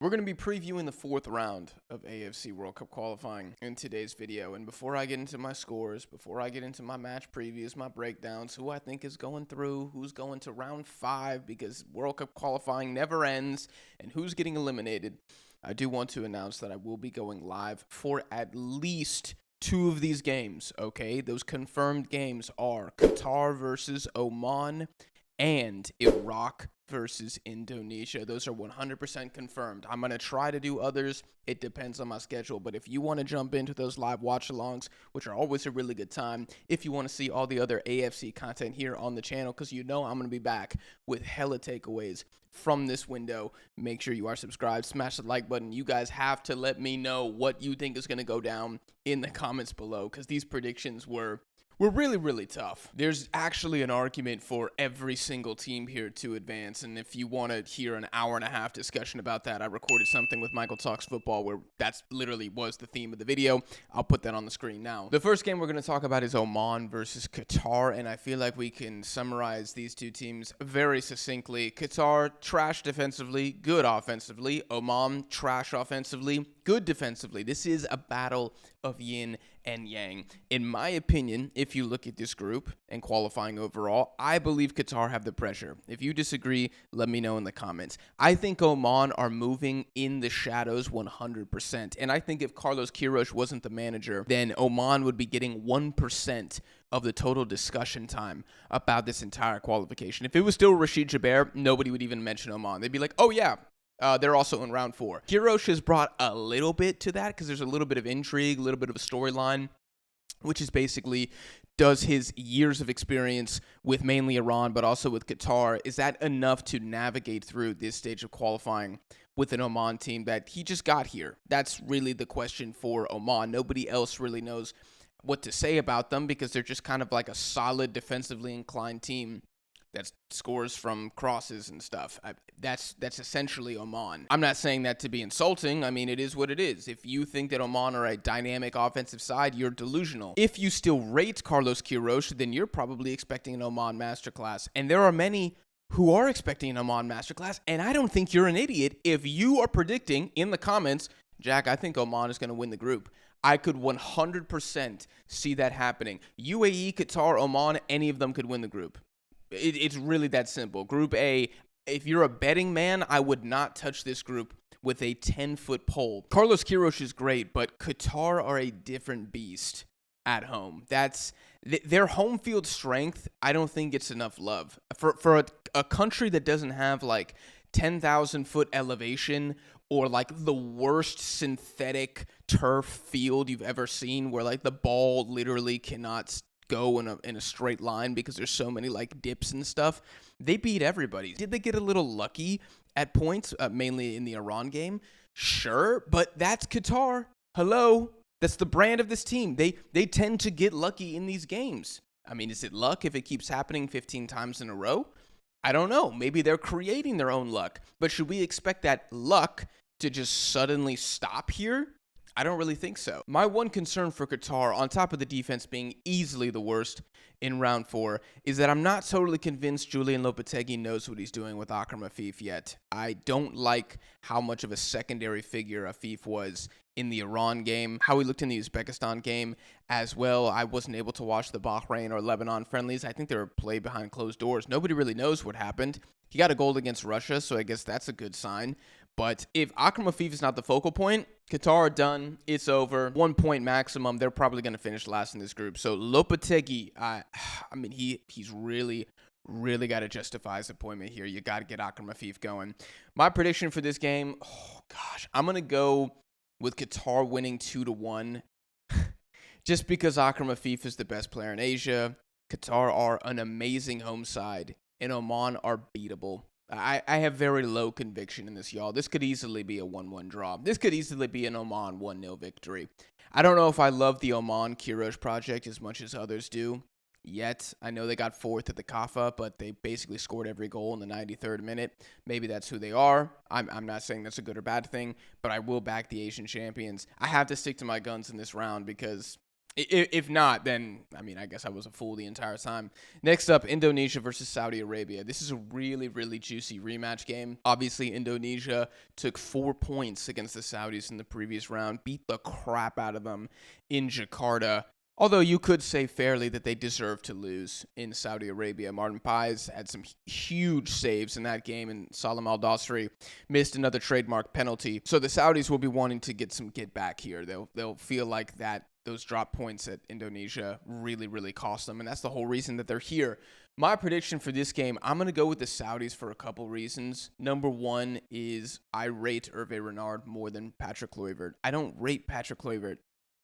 We're going to be previewing the fourth round of AFC World Cup qualifying in today's video. And before I get into my scores, before I get into my match previews, my breakdowns, who I think is going through, who's going to round 5 because World Cup qualifying never ends, and who's getting eliminated, I do want to announce that I will be going live for at least 2 of these games, okay? Those confirmed games are Qatar versus Oman and Iraq versus Indonesia. Those are 100% confirmed. I'm going to try to do others. It depends on my schedule. But if you want to jump into those live watch-alongs, which are always a really good time, if you want to see all the other AFC content here on the channel, because you know I'm going to be back with hella takeaways from this window, make sure you are subscribed. Smash the like button. You guys have to let me know what you think is going to go down in the comments below, because these predictions were really, really tough. There's actually an argument for every single team here to advance, and if you want to hear an hour-and-a-half discussion about that, I recorded something with Michael Talks Football where that's literally was the theme of the video. I'll put that on the screen now. The first game we're going to talk about is Oman versus Qatar, and I feel like we can summarize these two teams very succinctly. Qatar, trash defensively, good offensively. Oman, trash offensively, good defensively. This is a battle of yin and yang. In my opinion, if you look at this group and qualifying overall, I believe Qatar have the pressure. If you disagree, let me know in the comments. I think Oman are moving in the shadows 100%. And I think if Carlos Queiroz wasn't the manager, then Oman would be getting 1% of the total discussion time about this entire qualification. If it was still Rashid Jaber, nobody would even mention Oman. They'd be like, oh yeah, they're also in round 4. Queiroz has brought a little bit to that because there's a little bit of intrigue, a little bit of a storyline, which is basically, does his years of experience with mainly Iran, but also with Qatar, is that enough to navigate through this stage of qualifying with an Oman team that he just got here? That's really the question for Oman. Nobody else really knows what to say about them because they're just kind of like a solid defensively inclined team that scores from crosses and stuff. That's essentially Oman. I'm not saying that to be insulting. I mean, it is what it is. If you think that Oman are a dynamic offensive side, you're delusional. If you still rate Carlos Queiroz, then you're probably expecting an Oman masterclass. And there are many who are expecting an Oman masterclass, and I don't think you're an idiot if you are predicting in the comments, Jack, I think Oman is going to win the group. I could 100% see that happening. UAE, Qatar, Oman, any of them could win the group. It's really that simple. Group A, if you're a betting man, I would not touch this group with a 10-foot pole. Carlos Queiroz is great, but Qatar are a different beast at home. That's their home field strength. I don't think it's enough love. For a country that doesn't have like 10,000-foot elevation or like the worst synthetic turf field you've ever seen where like the ball literally cannot go in a straight line because there's so many like dips and stuff. They beat everybody. Did they get a little lucky at points, mainly in the Iran game? Sure, but that's Qatar. Hello, that's the brand of this team. They tend to get lucky in these games. I mean, is it luck if it keeps happening 15 times in a row? I don't know. Maybe they're creating their own luck. But should we expect that luck to just suddenly stop here? I don't really think so. My one concern for Qatar, on top of the defense being easily the worst in round 4, is that I'm not totally convinced Julian Lopetegui knows what he's doing with Akram Afif yet. I don't like how much of a secondary figure Afif was in the Iran game, how he looked in the Uzbekistan game as well. I wasn't able to watch the Bahrain or Lebanon friendlies. I think they were played behind closed doors. Nobody really knows what happened. He got a goal against Russia, so I guess that's a good sign. But if Akram Afif is not the focal point, Qatar are done. It's over. 1 point maximum. They're probably going to finish last in this group. So Lopetegui, I mean, he's really got to justify his appointment here. You got to get Akram Afif going. My prediction for this game, oh gosh, I'm going to go with Qatar winning 2-1. Just because Akram Afif is the best player in Asia. Qatar are an amazing home side, and Oman are beatable. I have very low conviction in this, y'all. This could easily be a 1-1 draw. This could easily be an Oman 1-0 victory. I don't know if I love the Oman Queiroz project as much as others do yet. I know they got 4th at the CAFA, but they basically scored every goal in the 93rd minute. Maybe that's who they are. I'm not saying that's a good or bad thing, but I will back the Asian champions. I have to stick to my guns in this round because If not, then, I mean, I guess I was a fool the entire time. Next up, Indonesia versus Saudi Arabia. This is a really, really juicy rematch game. Obviously, Indonesia took 4 points against the Saudis in the previous round, beat the crap out of them in Jakarta. Although you could say fairly that they deserve to lose in Saudi Arabia. Martin Pais had some huge saves in that game, and Salam Al-Dosri missed another trademark penalty. So the Saudis will be wanting to get some get back here. They'll feel like that those drop points at Indonesia really, really cost them, and that's the whole reason that they're here. My prediction for this game, I'm going to go with the Saudis for a couple reasons. Number one is I rate Hervé Renard more than Patrick Kluivert. I don't rate Patrick Kluivert.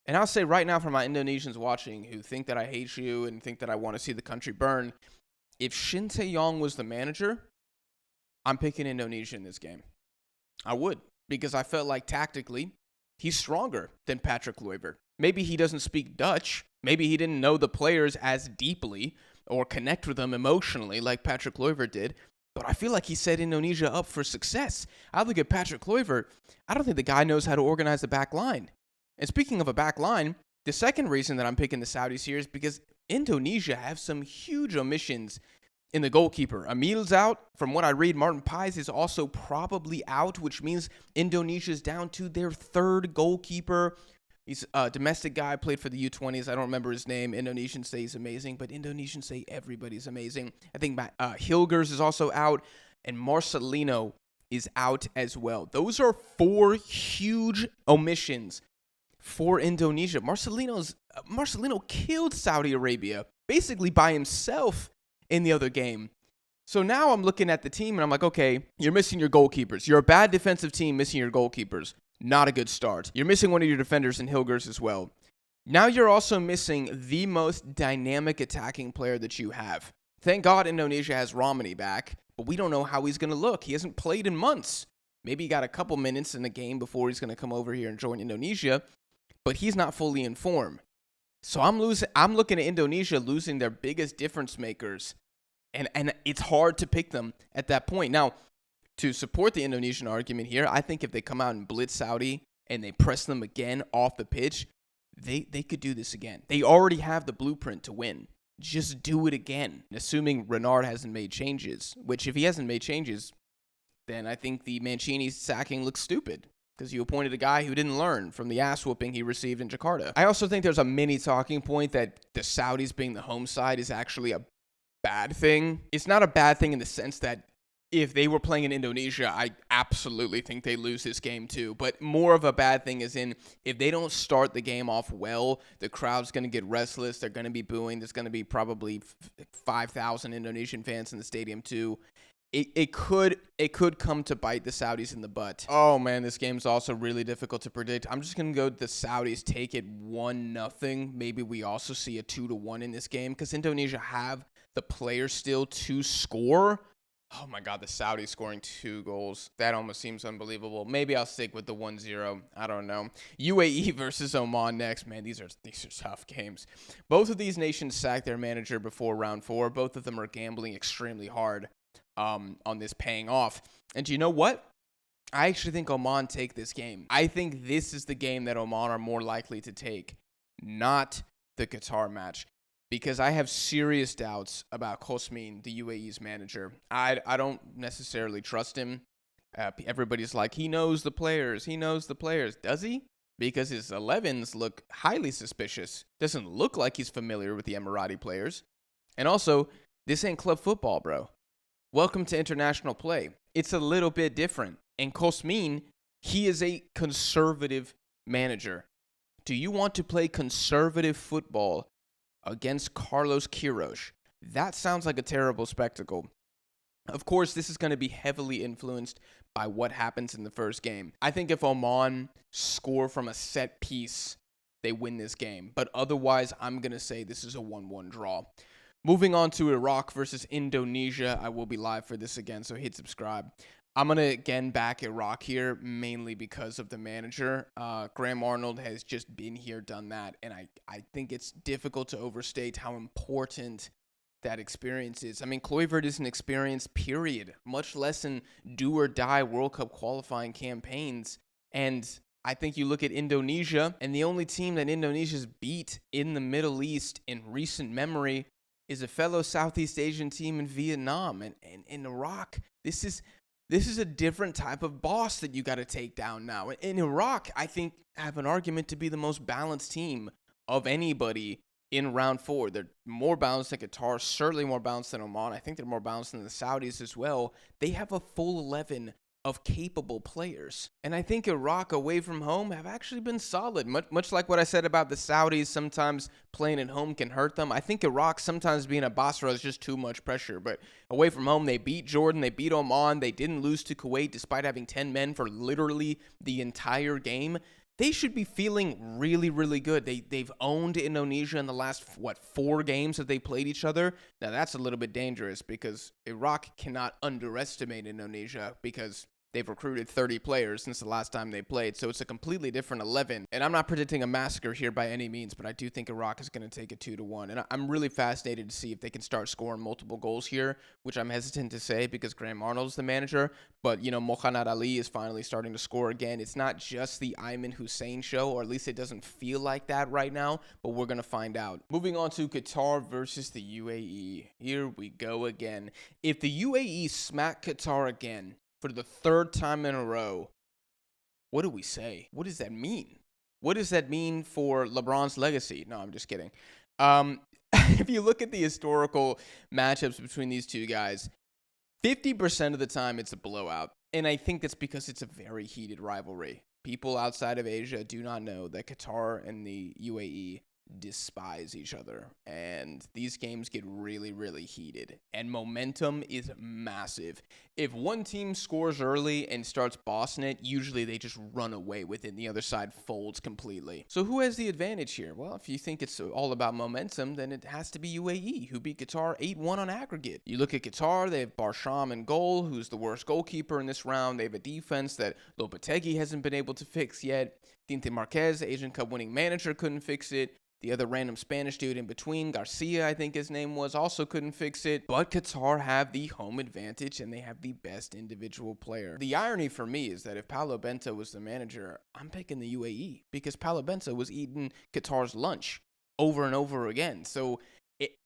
And I'll say right now for my Indonesians watching who think that I hate you and think that I want to see the country burn, if Shin Tae-yong was the manager, I'm picking Indonesia in this game. I would, because I felt like tactically he's stronger than Patrick Kluivert. Maybe he doesn't speak Dutch. Maybe he didn't know the players as deeply or connect with them emotionally like Patrick Kluivert did. But I feel like he set Indonesia up for success. I look at Patrick Kluivert, I don't think the guy knows how to organize the back line. And speaking of a back line, the second reason that I'm picking the Saudis here is because Indonesia have some huge omissions in the goalkeeper. Emil's out. From what I read, Martin Pais is also probably out, which means Indonesia's down to their third goalkeeper. He's a domestic guy, played for the U20s. I don't remember his name. Indonesians say he's amazing, but Indonesians say everybody's amazing. I think Hilgers is also out, and Marcelino is out as well. Those are 4 huge omissions for Indonesia. Marcelino killed Saudi Arabia basically by himself in the other game. So now I'm looking at the team and I'm like, okay, you're missing your goalkeepers. You're a bad defensive team missing your goalkeepers. Not a good start. You're missing one of your defenders in Hilgers as well. Now you're also missing the most dynamic attacking player that you have. Thank God Indonesia has Romani back, but we don't know how he's going to look. He hasn't played in months. Maybe he got a couple minutes in the game before he's going to come over here and join Indonesia, but he's not fully in form. So I'm looking at Indonesia losing their biggest difference makers, and it's hard to pick them at that point. Now, to support the Indonesian argument here, I think if they come out and blitz Saudi and they press them again off the pitch, they could do this again. They already have the blueprint to win. Just do it again, assuming Renard hasn't made changes, which if he hasn't made changes, then I think the Mancini sacking looks stupid, because you appointed a guy who didn't learn from the ass whooping he received in Jakarta. I also think there's a mini talking point that the Saudis being the home side is actually a bad thing. It's not a bad thing in the sense that if they were playing in Indonesia, I absolutely think they lose this game too. But more of a bad thing is in if they don't start the game off well, the crowd's going to get restless. They're going to be booing. There's going to be probably 5,000 Indonesian fans in the stadium too. It could come to bite the Saudis in the butt. Oh man, this game's also really difficult to predict. I'm just gonna go the Saudis take it 1-0. Maybe we also see a 2-1 in this game because Indonesia have the players still to score. Oh my God, the Saudis scoring 2 goals. That almost seems unbelievable. Maybe I'll stick with the 1-0. I don't know. UAE versus Oman next. Man, these are tough games. Both of these nations sacked their manager before round 4. Both of them are gambling extremely hard on this paying off. And you know what? I actually think Oman take this game. I think this is the game that Oman are more likely to take, not the Qatar match, because I have serious doubts about Qosmin, the UAE's manager. I don't necessarily trust him. Everybody's like, he knows the players. He knows the players. Does he? Because his 11s look highly suspicious. Doesn't look like he's familiar with the Emirati players. And also, this ain't club football, bro. Welcome to international play. It's a little bit different. And Qosmin, he is a conservative manager. Do you want to play conservative football against Carlos Queiroz? That sounds like a terrible spectacle. Of course, this is going to be heavily influenced by what happens in the first game. I think if Oman score from a set piece, they win this game. But otherwise, I'm going to say this is a 1-1 draw. Moving on to Iraq versus Indonesia. I will be live for this again, so hit subscribe. I'm going to again back Iraq here, mainly because of the manager. Graham Arnold has just been here, done that, and I think it's difficult to overstate how important that experience is. I mean, Kluivert is an experience, period, much less in do-or-die World Cup qualifying campaigns, and I think you look at Indonesia, and the only team that Indonesia's beat in the Middle East in recent memory is a fellow Southeast Asian team in Vietnam. And in Iraq, this is a different type of boss that you got to take down now. In Iraq, I think, have an argument to be the most balanced team of anybody in round 4. They're more balanced than Qatar, certainly more balanced than Oman. I think they're more balanced than the Saudis as well. They have a full 11 of capable players. And I think Iraq away from home have actually been solid. Much like what I said about the Saudis, sometimes playing at home can hurt them. I think Iraq sometimes being a Basra is just too much pressure. But away from home, they beat Jordan, they beat Oman, they didn't lose to Kuwait despite having 10 men for literally the entire game. They should be feeling really, really good. They've owned Indonesia in the last, 4 games that they played each other. Now, that's a little bit dangerous because Iraq cannot underestimate Indonesia because they've recruited 30 players since the last time they played, so it's a completely different 11. And I'm not predicting a massacre here by any means, but I do think Iraq is going to take it 2-1. And I'm really fascinated to see if they can start scoring multiple goals here, which I'm hesitant to say because Graham Arnold's the manager. But, Mohamed Ali is finally starting to score again. It's not just the Ayman Hussein show, or at least it doesn't feel like that right now, but we're going to find out. Moving on to Qatar versus the UAE. Here we go again. If the UAE smack Qatar again, for the 3rd time in a row, what do we say? What does that mean? What does that mean for LeBron's legacy? No, I'm just kidding. If you look at the historical matchups between these two guys, 50% of the time it's a blowout. And I think that's because it's a very heated rivalry. People outside of Asia do not know that Qatar and the UAE despise each other, and these games get really, really heated, and momentum is massive. If one team scores early and starts bossing it, usually they just run away with it and the other side folds completely. So who has the advantage here? Well, if you think it's all about momentum, then it has to be UAE, who beat Qatar 8-1 on aggregate. You look at Qatar, they have Barsham in goal, who's the worst goalkeeper in this round. They have a defense that Lopetegui hasn't been able to fix yet. Tinte Marquez, Asian Cup winning manager, couldn't fix it. The other random Spanish dude in between, Garcia, I think his name was, also couldn't fix it. But Qatar have the home advantage, and they have the best individual player. The irony for me is that if Paulo Bento was the manager, I'm picking the UAE, because Paulo Bento was eating Qatar's lunch over and over again. So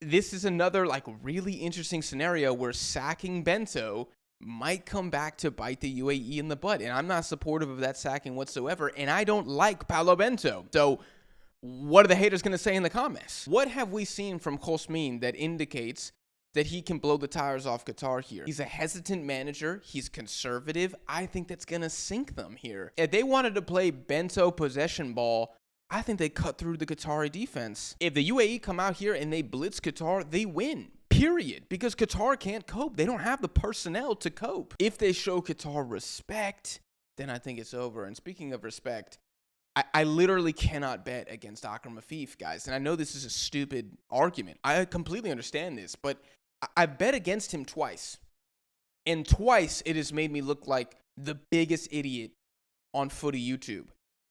this is another really interesting scenario where sacking Bento might come back to bite the UAE in the butt. And I'm not supportive of that sacking whatsoever, and I don't like Paulo Bento. So what are the haters going to say in the comments? What have we seen from Kosmin that indicates that he can blow the tires off Qatar here? He's a hesitant manager. He's conservative. I think that's going to sink them here. If they wanted to play Bento possession ball, I think they cut through the Qatari defense. If the UAE come out here and they blitz Qatar, they win. Period. Because Qatar can't cope. They don't have the personnel to cope. If they show Qatar respect, then I think it's over. And speaking of respect, I literally cannot bet against Akram Afif, guys. And I know this is a stupid argument. I completely understand this, but I bet against him twice. And twice it has made me look like the biggest idiot on footy YouTube.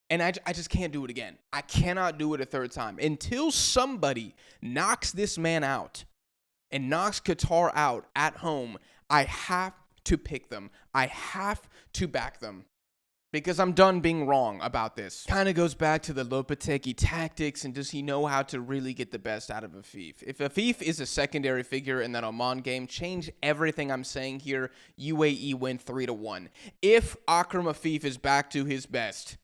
And I just can't do it again. I cannot do it a 3rd time. Until somebody knocks this man out and knocks Qatar out at home, I have to pick them. I have to back them. Because I'm done being wrong about this. Kind of goes back to the Lopetegui tactics, and does he know how to really get the best out of Afif? If Afif is a secondary figure in that Oman game, change everything I'm saying here. UAE win 3-1. If Akram Afif is back to his best,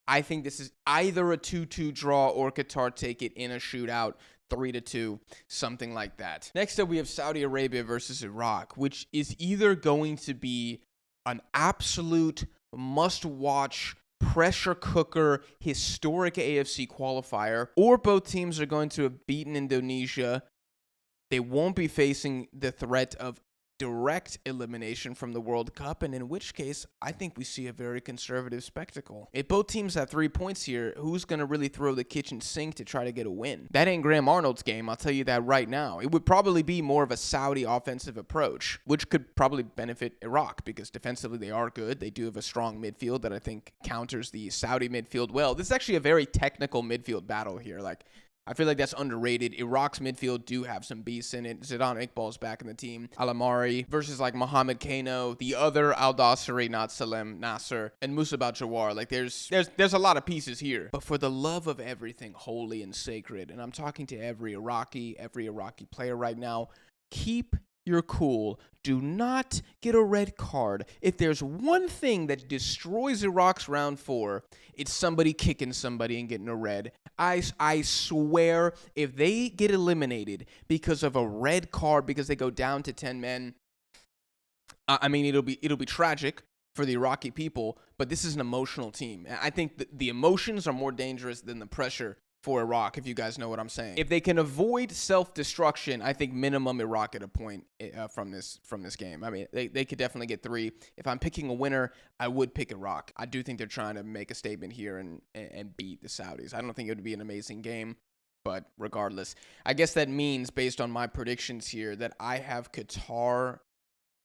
I think this is either a 2-2 draw or Qatar take it in a shootout. 3-2, something like that. Next up, we have Saudi Arabia versus Iraq, which is either going to be an absolute must-watch, pressure cooker, historic AFC qualifier, or both teams are going to have beaten Indonesia. They won't be facing the threat of direct elimination from the World Cup, and in which case, I think we see a very conservative spectacle. If both teams have 3 points here, who's going to really throw the kitchen sink to try to get a win? That ain't Graham Arnold's game, I'll tell you that right now. It would probably be more of a Saudi offensive approach, which could probably benefit Iraq, because defensively they are good. They do have a strong midfield that I think counters the Saudi midfield well. This is actually a very technical midfield battle here. I feel like that's underrated. Iraq's midfield do have some beasts in it. Zidane Iqbal's back in the team. Al-Amari versus like Mohamed Kano, the other Al-Dawsari, not Salem Nasser, and Musabat Jawar. Like there's a lot of pieces here. But for the love of everything holy and sacred, and I'm talking to every Iraqi player right now, keep your cool. Do not get a red card. If there's one thing that destroys Iraq's round 4, it's somebody kicking somebody and getting a red. I swear, if they get eliminated because of a red card, because they go down to 10 men, I mean, it'll be tragic for the Iraqi people, but this is an emotional team. I think the emotions are more dangerous than the pressure for Iraq, if you guys know what I'm saying. If they can avoid self-destruction, I think minimum Iraq get a point from this game. I mean, they could definitely get 3. If I'm picking a winner, I would pick Iraq. I do think they're trying to make a statement here and beat the Saudis. I don't think it would be an amazing game, but regardless, I guess that means, based on my predictions here, that I have Qatar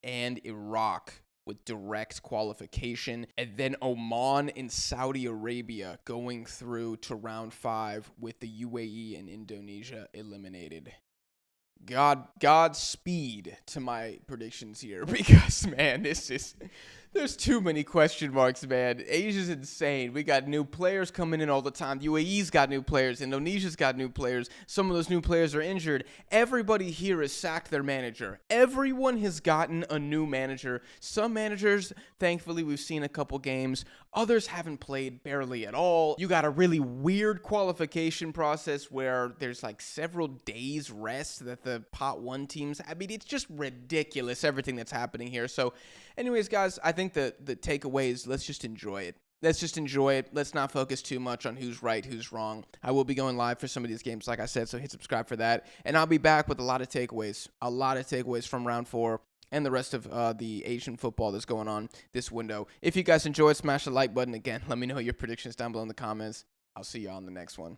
and Iraq with direct qualification, and then Oman and Saudi Arabia going through to round 5 with the UAE and Indonesia eliminated. Godspeed to my predictions here, because, man, there's too many question marks, man. Asia's insane. We got new players coming in all the time. The UAE's got new players. Indonesia's got new players. Some of those new players are injured. Everybody here has sacked their manager. Everyone has gotten a new manager. Some managers, thankfully, we've seen a couple games. Others haven't played barely at all. You got a really weird qualification process where there's like several days rest that the pot 1 teams. I mean, it's just ridiculous, everything that's happening here. So anyways, guys, I think the takeaway is let's just enjoy it. Let's not focus too much on who's right, who's wrong. I will be going live for some of these games, like I said, so hit subscribe for that. And I'll be back with a lot of takeaways from round 4 and the rest of the Asian football that's going on this window. If you guys enjoyed, smash the like button. Again, let me know your predictions down below in the comments. I'll see you on the next one.